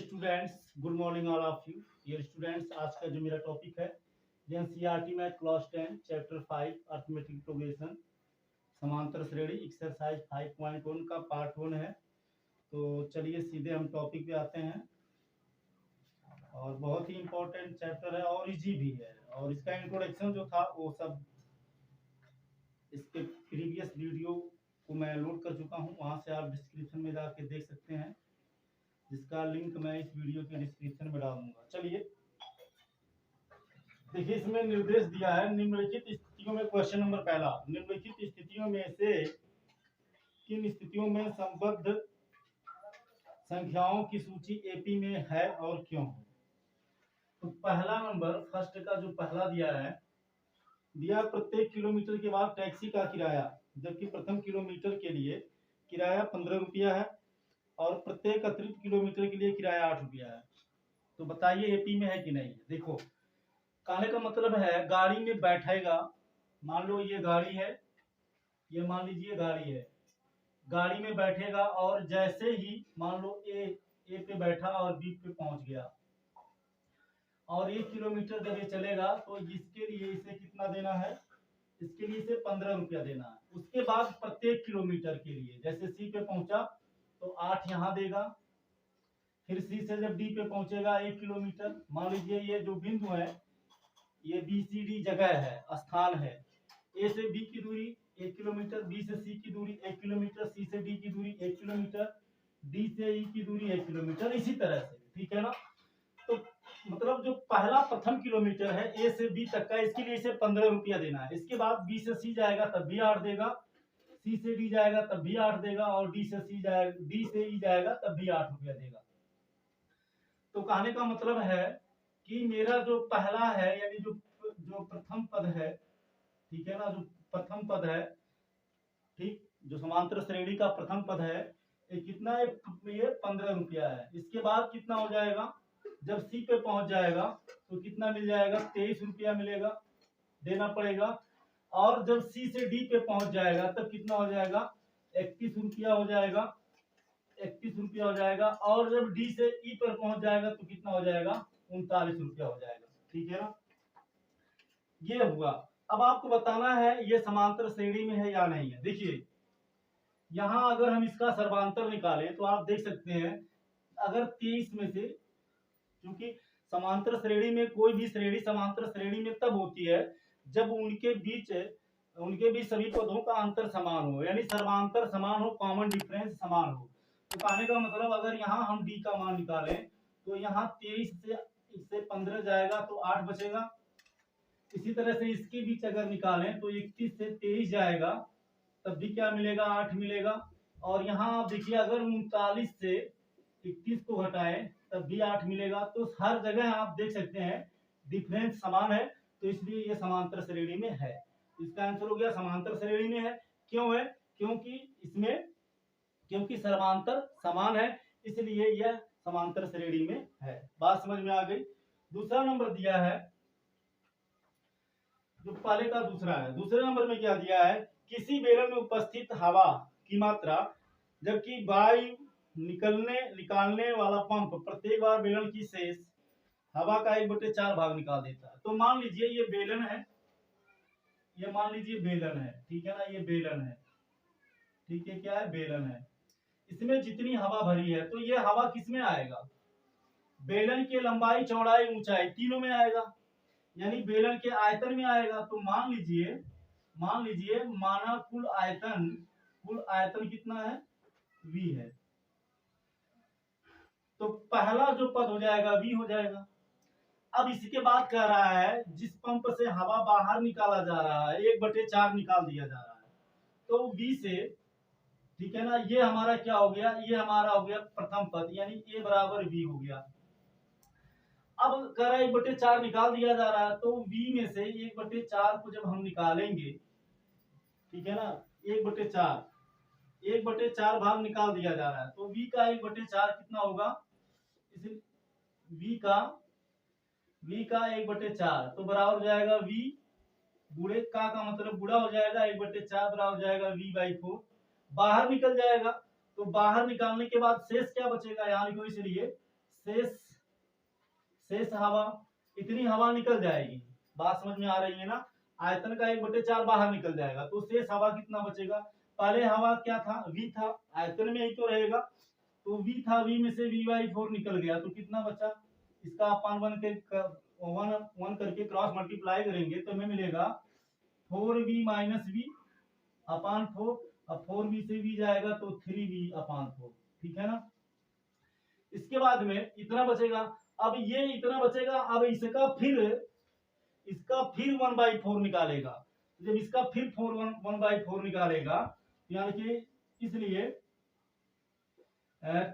Students, good morning all of you. Dear students, आज का जो मेरा टॉपिक है NCERT math class 10 chapter 5 arithmetic progression समांतर श्रेणी एक्सरसाइज 5.1 का पार्ट 1 है। तो चलिए सीधे हम टॉपिक पे आते हैं। और बहुत ही इम्पोर्टेंट चैप्टर है और इजी भी है। और इसका इंट्रोडक्शन जो था वो सब इसके प्रीवियस वीडियो को मैं लोड कर चुका हूँ, वहाँ से आप डिस्क्रिप्शन में जाके देख सकते हैं, जिसका लिंक मैं इस वीडियो के डिस्क्रिप्शन में डाल दूंगा। चलिए देखिए, इसमें निर्देश दिया है निम्नलिखित स्थितियों में। क्वेश्चन नंबर पहला, निम्नलिखित स्थितियों में से किन स्थितियों में संबद्ध संख्याओं की सूची एपी में है और क्यों है। तो पहला नंबर, फर्स्ट का जो पहला दिया है, दिया प्रत्येक किलोमीटर के बाद टैक्सी का किराया, जबकि प्रथम किलोमीटर के लिए किराया 15 रुपया है और प्रत्येक अतिरिक्त किलोमीटर के लिए किराया 8 रुपया है। तो बताइए एपी में है कि नहीं है। देखो, कहने का मतलब है गाड़ी में बैठेगा, मान लो ये गाड़ी है, ये मान लीजिए गाड़ी है, गाड़ी में बैठेगा और जैसे ही मान लो ए पे बैठा और बी पे पहुंच गया और 1 किलोमीटर जब ये चलेगा तो इसके लिए इसे कितना देना है, इसके लिए इसे 15 रुपया देना है। उसके बाद प्रत्येक किलोमीटर के लिए जैसे सी पे पहुंचा तो 8 यहाँ देगा, फिर सी से जब डी पे पहुंचेगा 1 किलोमीटर, मान लीजिए ये जो बिंदु है ये बी सी डी जगह है, स्थान है। ए से बी की दूरी 1 किलोमीटर, बी से सी की दूरी 1 किलोमीटर, सी से डी की दूरी 1 किलोमीटर, डी से ई की दूरी 1 किलोमीटर, इसी तरह से, ठीक है ना। तो मतलब जो पहला प्रथम किलोमीटर है ए से बी तक का, इसके लिए इसे 15 रुपया देना है। इसके बाद बी से सी जाएगा तब भी 8 देगा, सी से डी जाएगा तब भी 8 देगा और डी से ई जाएगा तब भी 8 रुपया देगा। तो कहने का मतलब है कि मेरा जो पहला है यानी जो प्रथम पद है, ठीक है ना, जो प्रथम पद है, ठीक, जो समांतर श्रेणी का प्रथम पद है, ये कितना है, ये 15 रुपया है। इसके बाद कितना हो जाएगा, जब सी पे पहुंच जाएगा तो कितना मिल जाएगा, 23 रुपया मिलेगा, देना पड़ेगा। और जब सी से डी पे पहुंच जाएगा तब कितना हो जाएगा, 31 रुपया हो जाएगा, 31 रुपया हो जाएगा। और जब डी से ई पर पहुंच जाएगा तो कितना हो जाएगा, 39 रुपया हो जाएगा, ठीक है ना। ये हुआ। अब आपको बताना है ये समांतर श्रेणी में है या नहीं है। देखिए यहां अगर हम इसका सर्वांतर निकालें तो आप देख सकते हैं, अगर 23 में से, क्योंकि समांतर श्रेणी में कोई भी श्रेणी समांतर श्रेणी में तब होती है जब उनके बीच सभी पदों का अंतर समान हो, यानी सर्वांतर समान हो, कॉमन डिफरेंस समान हो। तो कहने का मतलब अगर यहाँ हम डी का मान निकालें तो यहाँ 23 से 15 जाएगा तो 8 बचेगा। इसी तरह से इसके बीच अगर निकालें तो 31 से 23 जाएगा तब भी क्या मिलेगा, 8 मिलेगा। और यहाँ आप देखिए अगर 39 से 31 को घटाएं तब भी 8 मिलेगा। तो हर जगह आप देख सकते हैं डिफरेंस समान है, तो इसलिए ये समांतर श्रेणी में है। इसका आंसर हो गया समांतर श्रेणी में है। क्यों है, क्योंकि सर्वांतर समान है, इसलिए यह समांतर श्रेणी में है। बात समझ में आ गई। दूसरा नंबर दिया है, जो पहले का दूसरा है, दूसरे नंबर में क्या दिया है, किसी बेलन में उपस्थित हवा की मात्रा जबकि वायु निकालने वाला पंप प्रत्येक बार बेलन की शेष हवा का 1/4 भाग निकाल देता है। तो मान लीजिए ये बेलन है, ये मान लीजिए बेलन है, ठीक है ना, ये बेलन है, ठीक है, क्या है, बेलन है। इसमें जितनी हवा भरी है तो ये हवा किसमें आएगा, बेलन के लंबाई चौड़ाई ऊंचाई तीनों में आएगा, यानी बेलन के आयतन में आएगा। तो मान लीजिए माना कुल आयतन कितना है, v है। तो पहला जो पद हो जाएगा v हो जाएगा। अब इसके बाद कह रहा है जिस पंप से हवा बाहर निकाला जा रहा है 1/4 निकाल दिया जा रहा है, तो v से, ठीक है ना, ये हमारा क्या हो गया, ये हमारा हो गया प्रथम पद, यानी a बराबर v हो गया। अब कह रहा है 1/4 निकाल दिया जा रहा है, तो v में से 1/4 को जब हम निकालेंगे, ठीक है ना, 1/4 भाग निकाल दिया जा रहा है, तो v का 1/4 कितना होगा, इसे v का 1/4 तो बराबर हो जाएगा v गुणे का मतलब गुणा हो जाएगा 1/4 बराबर हो जाएगा v/4। बाहर निकल जाएगा, तो बाहर निकालने के बाद शेष क्या बचेगा, यहाँ लिखो, इसलिए शेष शेष हवा, इतनी हवा निकल जाएगी। बात समझ में आ रही है ना। आयतन का 1/4 बाहर निकल जाएगा, तो शेष हवा कितना बचेगा। पहले हवा क्या था, V था, आयतन में ही तो रहेगा, तो V था, V में से V/4 निकल गया, तो कितना बचा। इसका अपन वन करके क्रॉस मल्टीप्लाई करेंगे तो हमें मिलेगा 4V - V अपान 4। अब 4V से V जाएगा तो 3V अपान 4, ठीक है ना। इसके बाद में इतना बचेगा। अब ये इतना बचेगा, अब इसका फिर 1/4 निकालेगा। जब इसका फिर 1/4 निकालेगा, यानी कि इसलिए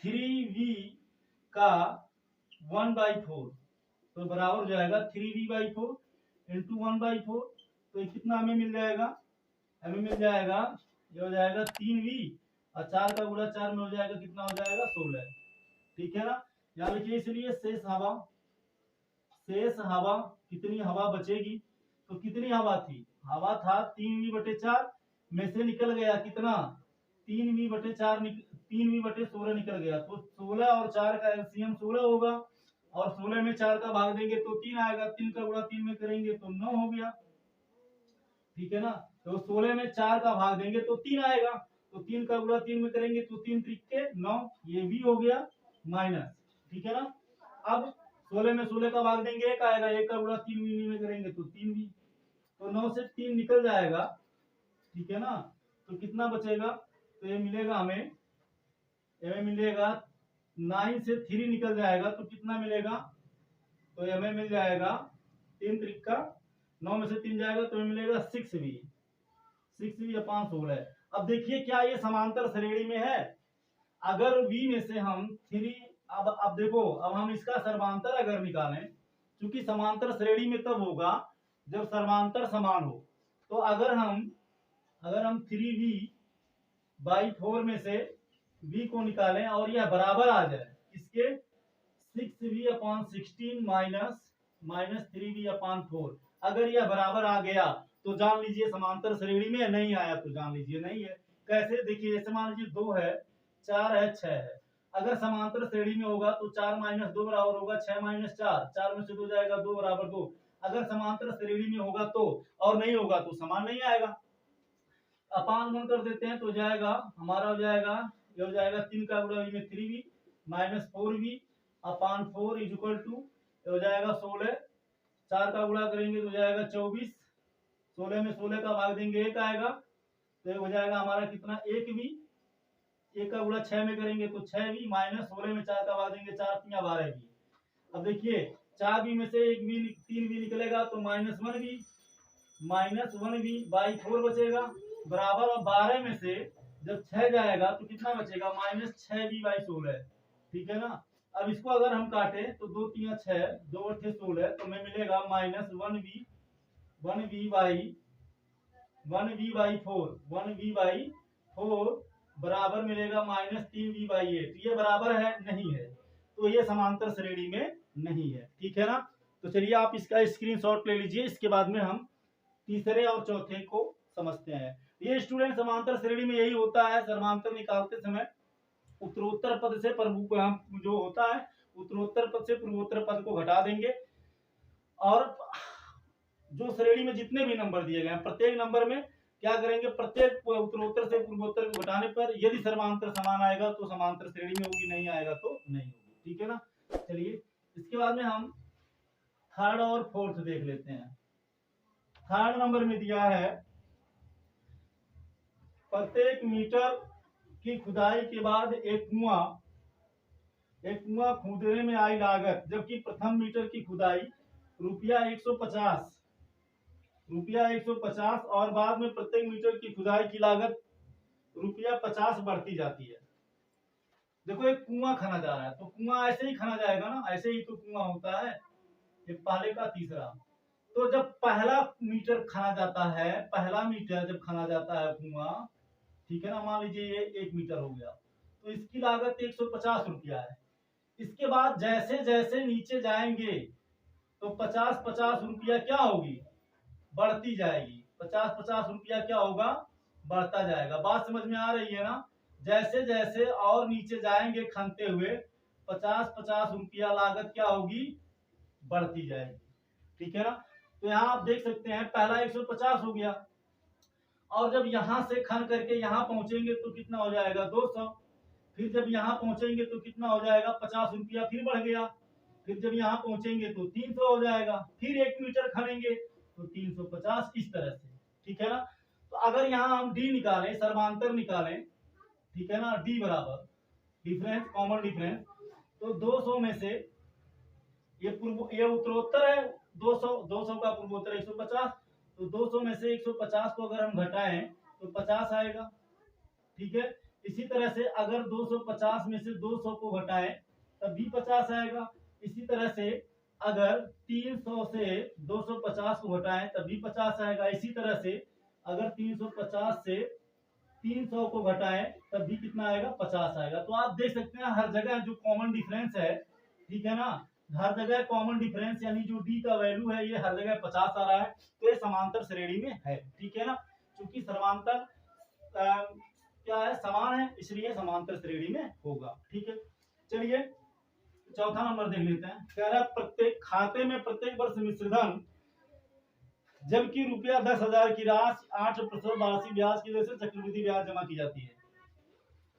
3V का 1/4 तो बराबर हो जाएगा 3V/4 इंटू 1/4। तो कितना हमें मिल जाएगा, हमें मिल जाएगा, ये हो जाएगा 3V और 4 का गुणा 4 में हो जाएगा, कितना हो जाएगा 16, ठीक है ना। यानी कि इसलिए शेष हवा कितनी हवा बचेगी, तो कितनी हवा थी, हवा था 3V/4 में से निकल गया कितना 3V/4 3V/16 निकल गया, तो 16 और 4 का एलसीएम 16 होगा, और 16 में 4 का भाग देंगे तो 3 आएगा, 3 का गुणा 3 में करेंगे तो 9 हो गया, ठीक है ना। तो 16 में 4 का भाग देंगे तो 3 आएगा, तो 3 का गुणा 3 में करेंगे तो 3 त्रिक 9, ये भी हो गया माइनस, ठीक है ना। अब 16 में 16 का भाग देंगे 1 आएगा, 1 का गुणा 3 में करेंगे तो 3V, तो 9 से 3 निकल जाएगा, ठीक है ना। तो कितना बचेगा, तो ये मिलेगा हमें 9 से 3 निकल जाएगा, तो कितना मिलेगा, तो हमें मिल जाएगा 3 त्रिक 9 में से 3 जाएगा तो हमें मिलेगा 6V अपान 16। अब देखिए क्या ये समांतर श्रेणी में है। अगर V में से हम 3, अब देखो, अब हम इसका सर्वांतर अगर निकालें, क्योंकि समांतर श्रेणी में तब होगा जब सर्वांतर समान हो। तो अगर हम 3V/4 में से V को निकालें और यह बराबर आ जाए इसके 6V/16 माइनस 3V/4, अगर यह बराबर आ गया तो जान लीजिए समांतर श्रेणी में, नहीं आया तो जान लीजिए नहीं है। कैसे, देखिए जैसे मान लीजिए 2 है, 4 है, 6 है, अगर समांतर श्रेणी में होगा तो 4 - 2 बराबर होगा 6 - 4, 4 में से 2 जाएगा 2 बराबर 2। अगर समांतर श्रेणी में होगा तो, और नहीं होगा तो समान नहीं आएगा। अपान 1 कर देते हैं तो जाएगा हमारा, हो जाएगा ये हो जाएगा 3 का गुणा में 3V minus 4V upon 4 is equal to हो जाएगा 16, 4 का गुणा करेंगे तो जाएगा 24, 16 में 16 का भाग देंगे 1 आएगा, तो हो जाएगा हमारा कितना 1V, 1 का गुणा 6 में करेंगे तो 6V माइनस 16 में 4 का भाग देंगे 4 × 3 = 12V। अब देखिए 4V में से 3V निकलेगा तो -1V/4 बचेगा, बराबर। और 12 में से जब 6 जाएगा तो कितना बचेगा, -6V/16, ठीक है ना। अब इसको अगर हम काटे तो 2 × 3 = 6, 2 × 8 = 16, तो हमें मिलेगा -1V/4 बराबर मिलेगा -3V/8। ये बराबर है, नहीं है, तो ये समांतर श्रेणी में नहीं है, ठीक है ना। तो चलिए आप इसका स्क्रीनशॉट ले लीजिए, इसके बाद में हम तीसरे और चौथे को समझते हैं। ये स्टूडेंट समांतर श्रेणी में यही होता है, समांतर निकालते समय उत्तरोत्तर पद से जो होता है उत्तरोत्तर पद से पूर्वोत्तर पद को घटा देंगे, और जो श्रेणी में जितने भी नंबर दिए गए हैं प्रत्येक नंबर में क्या करेंगे, प्रत्येक उत्तरोत्तर से पूर्वोत्तर को घटाने पर यदि समांतर समान आएगा तो समांतर श्रेणी में होगी, नहीं आएगा तो नहीं होगी, ठीक है ना। चलिए इसके बाद में हम थर्ड और फोर्थ देख लेते हैं। थर्ड नंबर में दिया है प्रत्येक मीटर की खुदाई के बाद एक कुआं खोदने में आई लागत, जबकि प्रथम मीटर की खुदाई ₹150 और बाद में प्रत्येक मीटर की खुदाई की लागत ₹50 बढ़ती जाती है। देखो एक कुआं खना जा रहा है, तो कुआं ऐसे ही खना जाएगा ना, ऐसे ही तो कुआं होता है, ये पहले का तीसरा। तो जब पहला मीटर खना जाता है, पहला मीटर जब खना जाता है कुआं, ठीक है ना, मान लीजिए ये 1 मीटर हो गया, तो इसकी लागत ₹150 है। इसके बाद जैसे जैसे नीचे जाएंगे तो 50-50 रुपया क्या होगी, बढ़ती जाएगी, 50-50 रुपया क्या होगा, बढ़ता जाएगा। बात समझ में आ रही है ना। जैसे जैसे और नीचे जाएंगे खनते हुए 50-50 रुपया लागत क्या होगी, बढ़ती जाएगी। ठीक है ना। तो यहाँ आप देख सकते हैं पहला 150 हो गया, और जब यहां से खन करके यहां पहुंचेंगे तो कितना हो जाएगा 200, फिर जब यहां पहुंचेंगे तो कितना हो जाएगा 50 रुपया फिर बढ़ गया, फिर जब यहां पहुंचेंगे तो 300 हो जाएगा, फिर 1 मीटर खनेंगे तो 350, इस तरह से। ठीक है ना। तो अगर यहाँ हम डी निकालें, सर्वांतर निकालें, ठीक है ना, डी बराबर डिफरेंस, कॉमन डिफरेंस, तो 200 में से ये उत्तरोत्तर है, 200 का पूर्वोत्तर 150, तो 200 में से 150 को अगर हम घटाएं तो 50 आएगा। ठीक है। इसी तरह से अगर 250 में से 200 को घटाएं तब भी 50 आएगा। इसी तरह से अगर 300 से 250 को घटाएं तब भी 50 आएगा। इसी तरह से अगर 350 से 300 को घटाएं तब भी कितना आएगा, 50 आएगा। तो आप देख सकते हैं हर जगह जो कॉमन डिफरेंस है, ठीक है ना, हर जगह कॉमन डिफरेंस यानी जो डी का वैल्यू है ये हर जगह 50 आ रहा है, तो ये समांतर श्रेणी में है। ठीक है ना। क्योंकि समांतर क्या है, समान है, इसलिए समांतर श्रेणी में होगा। ठीक है। चलिए चौथा नंबर देख लेते हैं। कह रहा है प्रत्येक खाते में प्रत्येक वर्ष मिश्रधन जबकि रुपया 10,000 की राशि 8% वार्षिक ब्याज की वजह से चक्रवृद्धि ब्याज जमा की जाती है।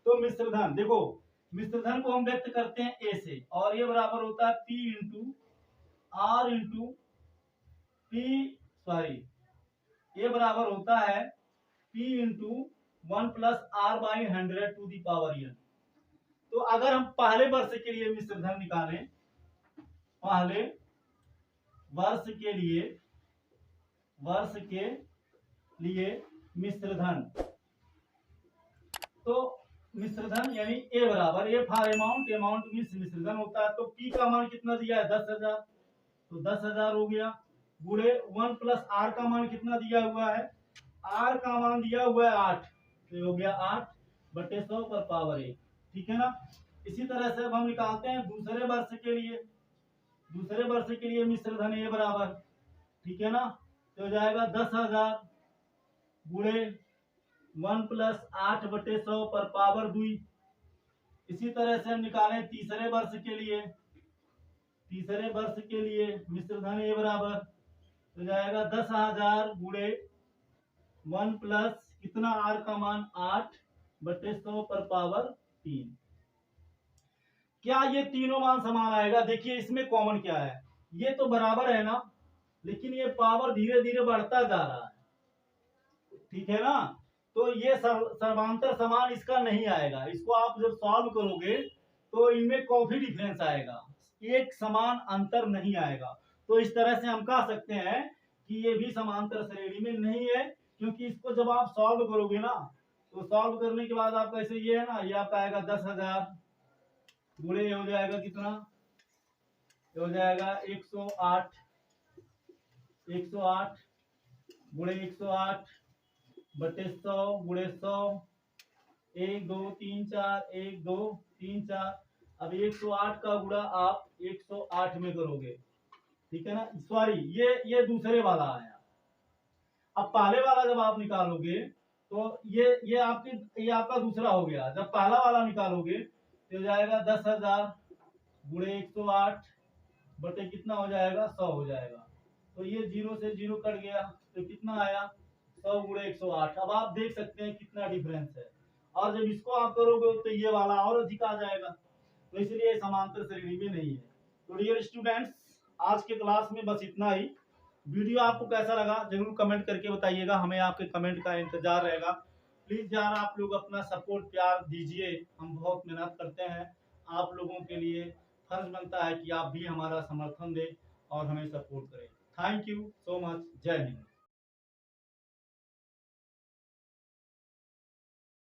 तो मिश्रधन देखो, मिश्रधन को हम व्यक्त करते हैं ए से, और ये बराबर होता है P into R into P, sorry, ये बराबर होता है P into 1 plus R by 100 to the power N. तो अगर हम पहले वर्ष के लिए मिश्रधन निकालें, पहले वर्ष के लिए मिश्रधन, तो मिश्रधन यानी ए बराबर A for amount, amount means मिश्रधन होता है। तो पी का मान कितना दिया है 10,000, तो 10,000 हो गया, गुणे 1 प्लस आर का मान कितना दिया हुआ है, आर का मान दिया हुआ है 8, तो हो गया 8/100 पर पावर 1। ठीक है ना। इसी तरह से अब हम निकालते हैं दूसरे वर्ष के लिए, दूसरे वर्ष के लिए मिश्रधन ए बराबर, ठीक है ना, तो हो जाएगा 10,000 गुणे 1 प्लस 8/100 पर पावर 2। इसी तरह से हम निकालें तीसरे वर्ष के लिए, तीसरे वर्ष के लिए मिश्रधन ए बराबर हो जाएगा 10,000 गुणे 1 प्लस कितना आर का मान 8/100 पर पावर 3। क्या ये तीनों मान समान आएगा? देखिए इसमें कॉमन क्या है, ये तो बराबर है ना, लेकिन ये पावर धीरे धीरे बढ़ता जा रहा है। ठीक है ना। तो ये सर्वांतर समान इसका नहीं आएगा, इसको आप जब सॉल्व करोगे तो इनमें काफी डिफरेंस आएगा, एक समान अंतर नहीं आएगा। तो इस तरह से हम कह सकते हैं कि ये भी समांतर श्रेणी में नहीं है, क्योंकि इसको जब आप सॉल्व करोगे ना, तो सॉल्व करने के बाद आपका ऐसे ये है ना, ये आपका आएगा 10,000 गुणे हो जाएगा कितना, हो जाएगा 108 गुणे 108/100 गुणे 100, 1 2 3 4 1 2 3 4। अब 108 का गुणा आप 108 में करोगे, ठीक है ना। सॉरी, ये दूसरे वाला आया। अब पहले वाला जब आप निकालोगे तो ये आपका दूसरा हो गया। जब पहला वाला निकालोगे तो हो जाएगा 10,000 गुणे 108 बटे कितना हो जाएगा 100 हो जाएगा। तो ये 0 से 0 कट गया, तो कितना आया 100 गुणे 108। अब आप देख सकते हैं कितना डिफरेंस है, और जब इसको आप करोगे तो ये वाला और अधिक आ जाएगा, तो इसलिए समांतर श्रेणी में नहीं है। तो डियर स्टूडेंट्स, आज के क्लास में बस इतना ही। वीडियो आपको कैसा लगा जरूर कमेंट करके बताइएगा, हमें आपके कमेंट का इंतजार रहेगा। प्लीज यार आप लोग अपना सपोर्ट प्यार दीजिए, हम बहुत मेहनत करते हैं आप लोगों के लिए, फर्ज बनता है कि आप भी हमारा समर्थन दें और हमें सपोर्ट करें। Thank you so much. जय हिंद।